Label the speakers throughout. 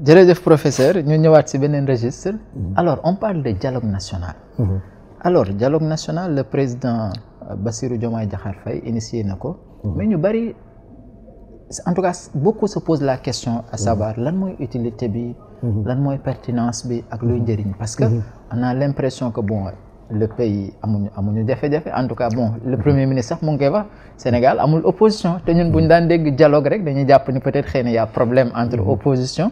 Speaker 1: jërëjëf professeur ñu ñëwaat ci beneen registre. Alors on parle de dialogue national. Alors dialogue national le président Bassirou Diomaye Diakhar Faye initié na ko. mais ñu bari en tout cas beaucoup se posent la question à savoir lan mooy utilité bi. lan mooy pertinence bi ak luy njëriñ parce que on a l'impression que bon le pays amuñu jafe-jafe en tout cas bon le premier ministre sax mu ngi koy wax Sénégal amul opposition te ñun bu ñu daan dégg dialogue rek dañuy jàpp ni peut-être xëy na y a problème entre opposition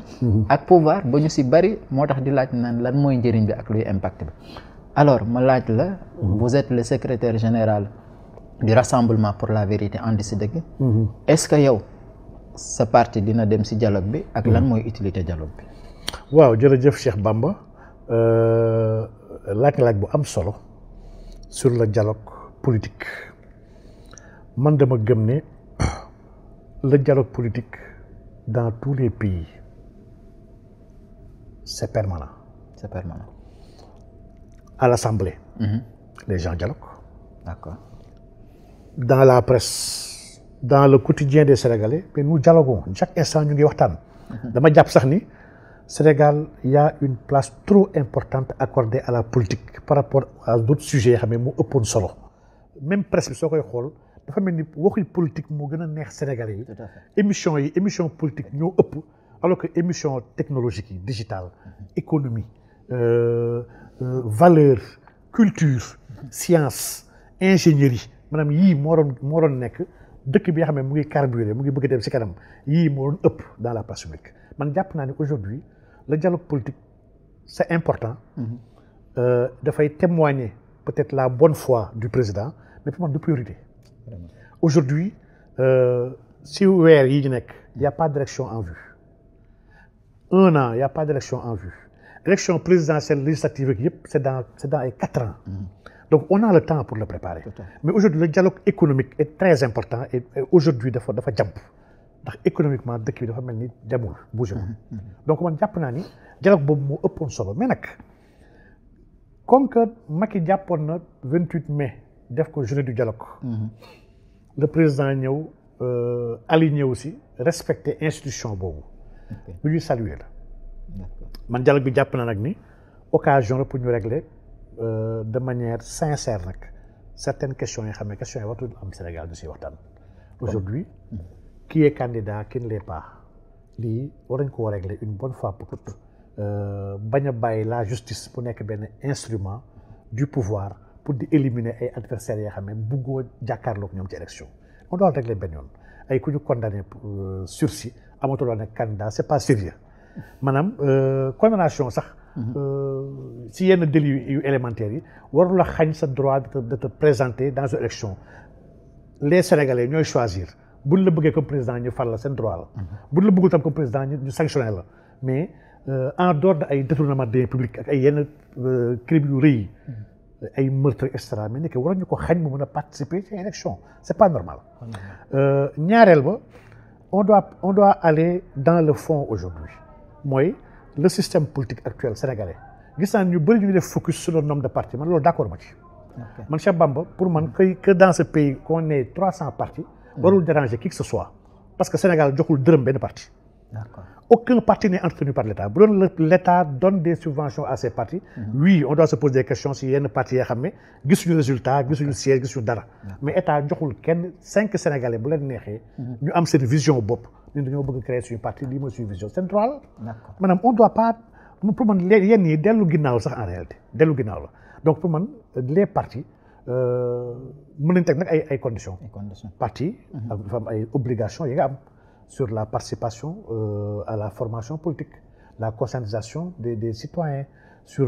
Speaker 1: ak pouvoir ba ñu ci bari moo tax di laaj naan lan mooy njëriñ bi ak luy impact bi alors ma laaj la vous êtes le secrétaire général du Rassemblement pour la vérité andi ci dëgg est-ce que yow sa parti dina dem ci dialogue bi ak lan mooy utilité dialogue bi
Speaker 2: waaw jërëjëf Cheikh Bamba laaj bu am solo sur le dialogue politique man dama gëm ne le dialogue politique dans tous les pays c'est permanent.
Speaker 1: C'est permanent.
Speaker 2: À l'Assemblée, les gens dialoguent.
Speaker 1: D'accord.
Speaker 2: Dans la presse, dans le quotidien des Sénégalais, mais nous dialoguons. Chaque instant, nous waxtaan. Dama jàpp sax ni Sénégal, il y a une place trop importante accordée à la politique par rapport à d'autres sujets xam ne moo ëppoon solo. Même presse bi soo koy xool dafa mel ni waxi politique moo gën a neex Sénégalais yi. émission politique ñoo ëpp alors que émission technologique yi digitale économie valeur culture science ingénierie maanaam yii moo doon nekk dëkk bi nga xam ne mu ngi carburé mu ngi bëgg a dem ci kanam yii moo doon ëpp dans la place publique man jàpp naa ne aujourd'hui le dialogue politique c'est important dafay témoigner peut-être la bonne foi du président mais pour man de priorité aujourd'hui si weer yi ñu nekk il y a pas d'élection en vue 1 an il y a pas d'élection en vue élection présidentielle législative ak yëpp c'est dans ay 4 ans donc on a le temps pour le préparer mais aujourd'hui le dialogue économique est très important et aujourd'hui dafa jàmp ndax économiquement dëkk bi dafa mel ni demul bougé donc man jàpp naa ni dialogue boobu moo ëppoon solo mais nag comme que Macky jàppoon na 28 mai def ko journée du dialogue le président ñëw aligné aussi respecter institution boobu lu ñuy saluer la man dialogue bi jàpp na nag ni occasion la pour ñu régler de manière sincère nag certaines questions yi xam ne questions yi wartul am Sénégal du si waxtaan aujourd'hui qui est candidat qui ne l'est pas lii war nañ ko régler une bonne fois pour toutes bañ a bàyyi la justice bu nekk benn instrument du pouvoir pour di éliminer ay adversaires yoo xam ne buggoo jàkkaarloog ñoom ci élection on doit régler benn yoon ay ku ñu condamné sursis amatuloo nekk candidat c'est pas sérieux maanaam condamnation sax si yenn délits yu élémentaires yi warul la xañ sa droit de te présenter dans une élection les Sénégalais ñooy choisir buñ la bëggee comme président ñu fal la seen droit la buñ la bëggul tam comme président ñu sanctionné la mais en dehors de ay détournement de public ak ay yenn crimes yu rëy ay meurtre et cetera mais nekk war ñu ko xañ mu mën a participer ci élection c'est pas normal ñaareel ba on doit aller dans le fond aujourd'hui mooy le système politique actuel sénégalais gis naa ñu bëri ñu def focus sur le nombre de partis man loolu d'accord ma ci man Cheikh Bamba pour man que dans ce pays qu'on ait 300 partis warul déranger qui que ce soit parce que Sénégal joxul dërëm benn parti aucun parti n'est entretenu par l'État bu doon l'État donne des subventions à ces partis oui on doit se poser des questions si yenn partis yoo xam ne gisuñu résultat gisuñu siège gisuñu dara mais État joxul kenn 5 Sénégalais bu leen neexee ñu am seen vision bopp ñun dañoo bëgg créer suñu parti lii mooy suñu vision c'est droit la maanaam on doit pas pour man yenn yi dellu ginnaaw sax en réalité dellu ginnaaw la donc pour man les partis mën nañ teg nag ay conditions parti dafa am ay obligations yi nga am sur la participation à la formation politique la conscientisation des citoyens sur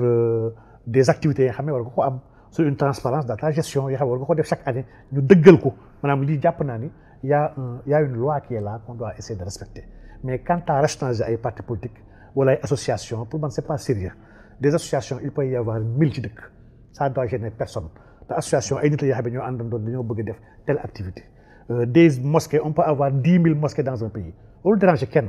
Speaker 2: des activités yoo xam ne war nga ko am sur une transparence dans ta gestion yoo xam ne war nga ko def chaque année ñu dëggal ko maanaam lii jàpp naa ni il y a une loi qui est là qu'on doit essayer de respecter mais quant à rationaliser ay partis politiques wala ay associations pour man c'est pas sérieux des associations il peut y avoir 1000 ci dëkk ça doit gêner personne te association ay nit yoo xam ne ñoo àndandoon dañoo bëgg a def telle activité des mosquées on peut avoir 10 000 mosquées dans un pays loolu déranger kenn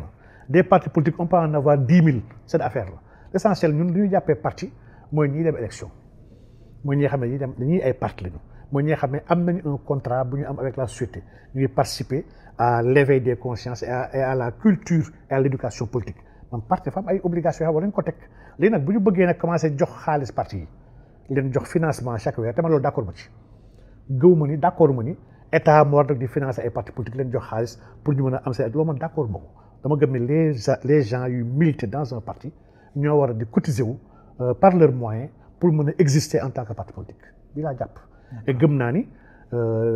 Speaker 2: des partis politiques on peut en avoir 10 000 cette affaire là l'essentiel ñun li ñu jàppee parti mooy ñiy dem élection mooy ñi nga xam ne dañuy ay parti lañu mooy ñi nga xam ne am nañu un contrat bu ñu am avec la société ñu ngi participer à l'éveil des consciences et à la culture et à l'éducation politique man parti dafa am ay obligations yoo xam war nañu ko teg léegi nag bu ñu bëggee nag commencé jox xaalis parti yi leen jox financement chaque weer te man loolu d' accord ma ci gëw ma ni d' accord ma ni état moo war di financer ay parti politique leen jox xaalis pour ñu mën a am seen loolu man d' accord ma ko dama gëm ne les gens yu militer dans un parti ñoo war a di cotiser wu par leurs moyens pour mën a exister en tant que parti politique bi laa jàpp. et gëm naa ni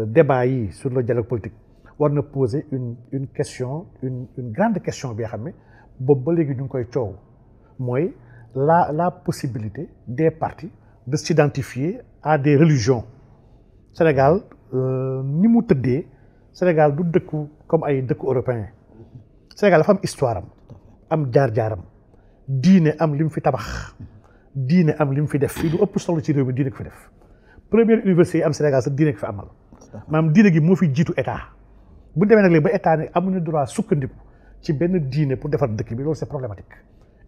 Speaker 2: débat yi sur le dialogue politique war na poser une question une grande question bi nga xam ne boobu ba léegi ñu ngi koy coow mooy la possibilité des partis de s'identifier à des religions. Sénégal ni mu tëddee Sénégal du dëkku comme ay dëkku européen Sénégal dafa am histoire am jaar-jaaram diine am li mu fi tabax diine am li mu fi def fii lu ëpp solo ci réew mi diine ko fi def première université yi am Sénégal sax diine ko fi amal maanaam diine gi moo fi jiitu état bu demee nag léegi ba état ne amuñu droit sukkandiku ci benn diine pour defar dëkk bi loolu c'est problématique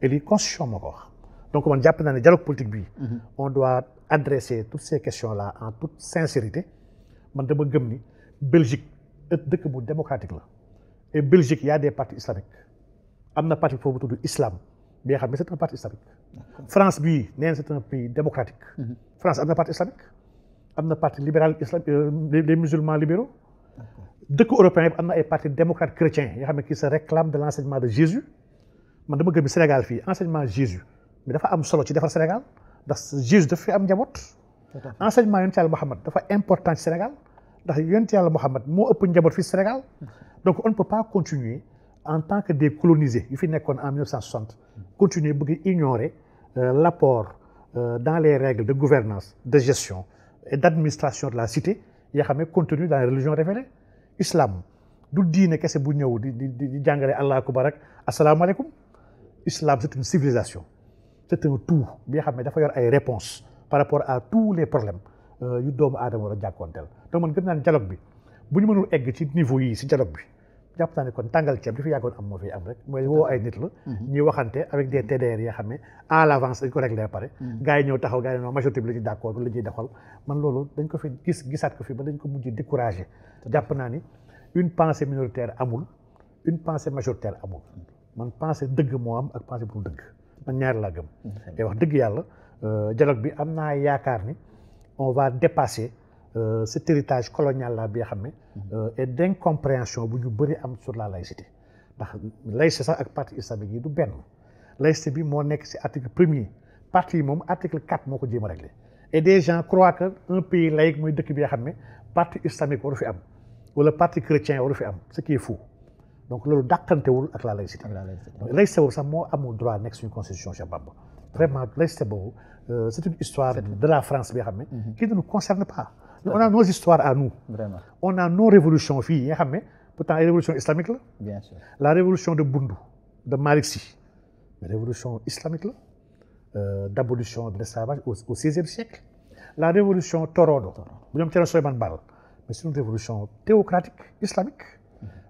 Speaker 2: et lii constitution moo ko wax donc man jàpp naa ne dialogue politique bi on doit adresser toutes ces questions là en toute sincérité man dama gëm ni Belgique dëkk bu démocratique la et Belgique y a des partis islamiques am na parti foofu tudd islam bi nga xam ne c'est un parti islamique France bii nee na c'est un pays démocratique France am na parti islamique am na parti libéral islam les musulmans libéraux dëkk européen yi am na ay partis démocrates chrétiens yoo xam ne qui se réclament de l'enseignement de Jésus man dama gëm ni Sénégal fii enseignement Jésus mais dafa am solo ci defar Sénégal ndax Jésus dafa fi am njaboot enseignement yonent yàlla Muhammad dafa important ci Sénégal ndax yonent yàlla Muhammad moo ëpp njaboot fii Sénégal donc on ne peut pas continuer en tant que des colonisés yu fi nekkoon en 1960 continuer bëgg ignorer l'apport dans les règles de gouvernance de gestion et d'administration de la cité yoo xam ne contenu dans les religions révélées islam du diine kese bu ñëw di jàngale Allahu akbar ak asalaamaaleykum islam c'est une civilisation c'est un tout bi nga xam ne dafa yor ay réponses par rapport à tous les problèmes yu doomu aadama war a jàkkoonteel donc man gëm naa ne dialogue bi bu ñu mënul egg ci niveau yi si dialogue bi jàpp naa ne kon tàngal ceeb li fi yàggoon am moo fi am rek mooy woo ay nit la ñuy waxante avec des TDR yoo xam ne à l'avance dañ ko réglé pare gars yi ñëw taxaw gars yi non majorité bi la ñuy d'accord la ñuy doxal man loolu dañ ko fi gisaat ko fi ba dañ ko mujj découragé jàpp naa ni une pensée minoritaire amul une pensée majoritaire amul man pensée dëgg moo am ak pensée bu dëgg man ñaar laa gëm te wax dëgg yàlla dialogue bi am naa yaakaar ni on va dépasser cet héritage colonial là bi nga xam ne et d'incompréhension bu ñu bëri am sur la laïcité ndax laïcité sax ak parti islamique yi du benn laïcité bi moo nekk ci article premier parti yi moom article 4 moo ko jéem a réglé et des gens croient que un pays laïque mooy dëkk bi nga xam ne parti islamique waru fi am wala parti chrétien waru fi am ce qui est faux donc loolu dàqantewul ak la laïcité laïcité boobu sax moo amul droit nekk suñu constitution Cheikh Bamba vraiment laïcité boobu c'est une histoire de la France bi nga xam ne qui ne nous concerne pas on a nos histoires à nous
Speaker 1: vraiment
Speaker 2: on a nos révolutions fii yi nga xam ne pourtant ay révolution islamique la
Speaker 1: bien sûr
Speaker 2: la révolution de Bundu de Malick Sy mais révolution islamique la d'abolition de l'esclavage au XVIe siècle la révolution Torodo bu ñoom Thierno Souleymane Baal mais c'est une révolution théocratique islamique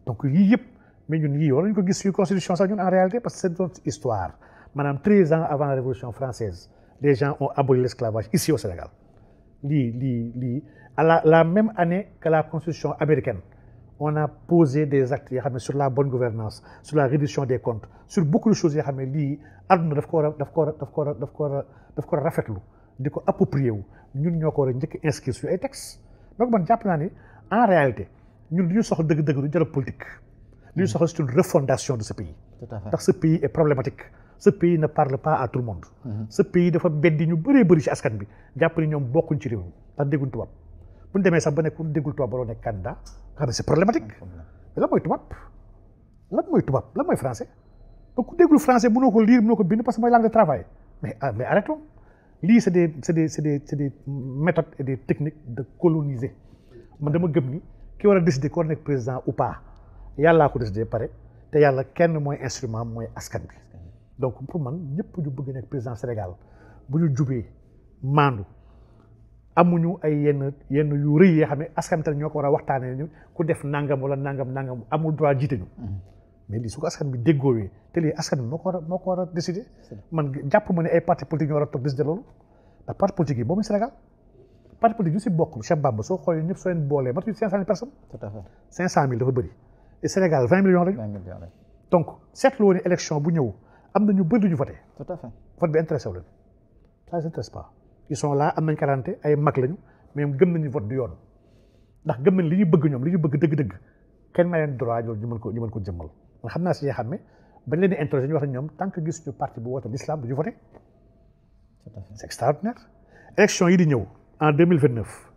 Speaker 2: donc yii yëpp mais ñun yii war nañu ko gis suñu constitution sax ñun en réalité parce que c'est notre histoire maanaam 13 ans avant la révolution française les gens ont aboli l'esclavage ici au Sénégal lii à la même année que la constitution américaine on a posé des actes yoo xam ne sur la bonne gouvernance sur la reddition des comptes sur beaucoup de choses yoo xam ne lii àdduna daf ko war a rafetlu di ko approprier wu ñun ñoo ko war a njëkk inscrire sur ay textes donc man jàpp naa ni en réalité ñun li ñu soxla dëgg-dëgg du dialogue politique li ñu soxla c'est une refondation de ce pays ndax ce pays est problématique ce pays ne parle pas à tout le monde ce pays dafa beddi ñu bëree bëri ci askan bi jàpp ni ñoom bokkuñ ci réew mi ndax dégguñ tubaab bu ñu demee sax ba nekk ku déggul tubaab baloo nekk candidat nga xam ne c'est problématique lan mooy tubaab lan mooy français donc ku déggul français mënoo ko lire mënoo ko bind parce que mooy langue de travail mais arrêtons lii c'est des méthodes et des techniques de coloniser man dama gëm ni ki war a décider ko war a nekk président ou pas yàllaa ko décider pare te yàlla kenn mooy instrument mooy askan bi donc pour man ñëpp ñu bëgg nekk président Sénégal bu ñu jubee maandu amuñu ay yenn yu rëy yoo xam ne askan bi ñoo ko war a waxtaanee ñu ku def nangam wala nangam amul droit jiite ñu mais lii su ko askan bi déggoowee te lii askan bi moo ko war a décider man jàpp ma ne ay parti politique ñoo war a toog décider loolu ndax parti politique yi boobu Sénégal parti politique yu si bokk Cheikh Bamba soo xoolee ñëpp soo leen boolee matuñu 500 000 personnes. tout à fait 500 000 dafa bëri et Sénégal 20 millions lañu. 20 millions lañu donc seetlu woon ne élection bu ñëw am na ñu bëri ñu voté.
Speaker 1: tout à fait
Speaker 2: vote bi intéressé wu leen ça les intéresse pas ils sont là am nañ quarante ay mag lañu mais gëm nañu vote du yoon ndax gëm nañ li ñu bëgg ñoom li ñu bëgg dëgg-dëgg kenn may leen droit ñu mën ko jëmmal man xam naa si yoo xam ne bañ leen di interroger ñu wax ne ñoom tant que gis ñu parti bu woote l'islam du ñu voté. C'est extraordinaire. Élection yi di ñëw en 2029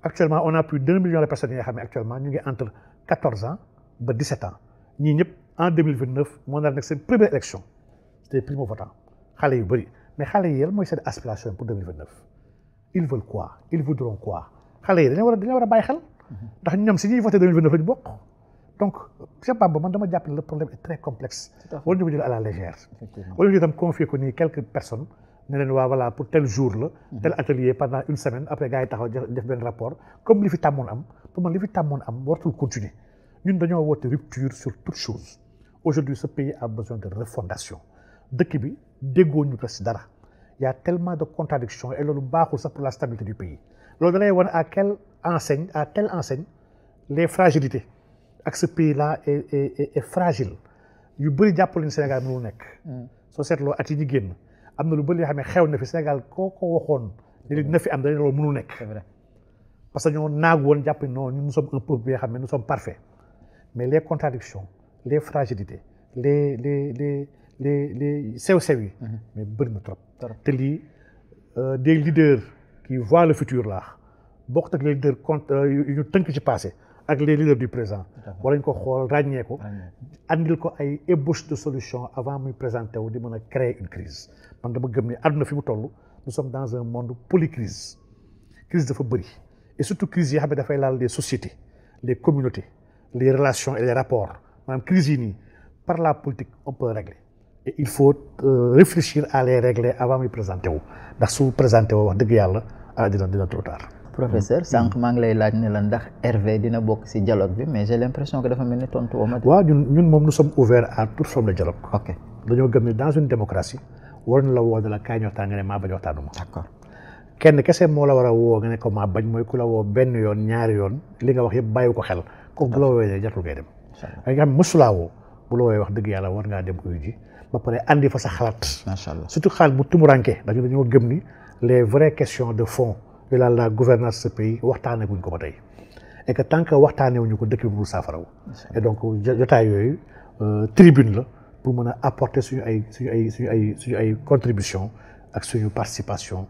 Speaker 2: actuellement on a plus d'1 million de personnes yi nga xam ne actuellement ñu ngi entre 14 ans ba 17 ans ñii ñëpp en 2029 moo nar nekk seen première élection c'était primo votant xale yu bëri mais xale yi yàlla mooy seen aspiration pour 2029 ils veulent quoi ils voudront quoi xale yi dañoo war a bàyyi xel ndax ñoom si ñuy voté 2029 lañu bokk donc Cheikh Bamba man dama jàpp ne le problème est très complexe wala ñu ko jël à la légère wala ñu itam confier ko nii quelques personnes ne leen waa voilà pour tel jour la tel atelier pendant une semaine après gars yi taxaw def benn rapport comme li fi tàmmoon am pour man li fi tàmmoon am wartul continuer ñun dañoo woote rupture sur toute chose aujourd'hui ce pays a besoin de refondation dëkk bi déggoo ñu presque dara y a tellement de contradictions et loolu baaxul sax pour la stabilité du pays loolu da lay wane à quelle enseigne les fragilités ak ce pays là est fragile yu bëri jàppale ni Sénégal mënul nekk soo seetloo at yi ñu génn am na lu bëri yoo xam ne xew na fi Sénégal koo ko waxoon ne li dina fi am dañu loolu mënul nekk parce que ñoo naag woon jàpp non ñun nous sommes un peuple bi nga xam ne nous sommes parfaits mais les contradictions les fragilités les sew-sew yi mais bëri na trop te lii des leaders qui voient le futur là bokkut ak les leaders yu ñu tënk ci passé ak les leaders du présent wala ñu ko xool ràññee ko andil ko ay ébauche de solution avant muy présenté wu di mën a créer une crise man dama gëm ni àdduna fi mu toll nous sommes dans un monde polycrise crise dafa bëri et surtout crise yi xam ne dafay laal les sociétés les communautés les relations et les rapports maanaam crise yi nii par la politique on peut régler et il faut réfléchir à les régler avant muy présenté wu ndax su présenté wu wax dëgg yàlla dina trop tard.
Speaker 1: Professeur sànq maa ngi lay laaj ne la ndax Hervé dina bokk ci dialogue bi mais j'ai l'impression que dafa mel ni tontu woo ma.
Speaker 2: waaw ñun moom nous sommes ouverts à toute forme de dialogue.
Speaker 1: ok
Speaker 2: dañoo gëm ne dans une démocratie war na la woo ne la kaay ñu waxtaan nga ne maa bañ waxtaanuma.
Speaker 1: d'accord
Speaker 2: kenn kese moo la war a woo nga ne ko maa bañ mooy ku la woo benn yoon ñaari yoon li nga wax yëpp bàyyi ko xel kooku bu la woowee jartul ngay dem. ay nga xam ne mësulaa woo bu la woowee wax dëgg yàlla war ngaa dem uyu ji ba pare andi fa sa xalaat.
Speaker 1: macha allah
Speaker 2: surtout xalaat bu tumuranke dañoo gëm ni les vraies questions de fond yu la gouvernance de ce pays waxtaanee guñ ko ba tey et que tant que waxtaanee wuñu ko dëkk bi mu saafaraw et donc jotaay yooyu tribune la pour mën a apporter suñu ay contribution ak suñu participation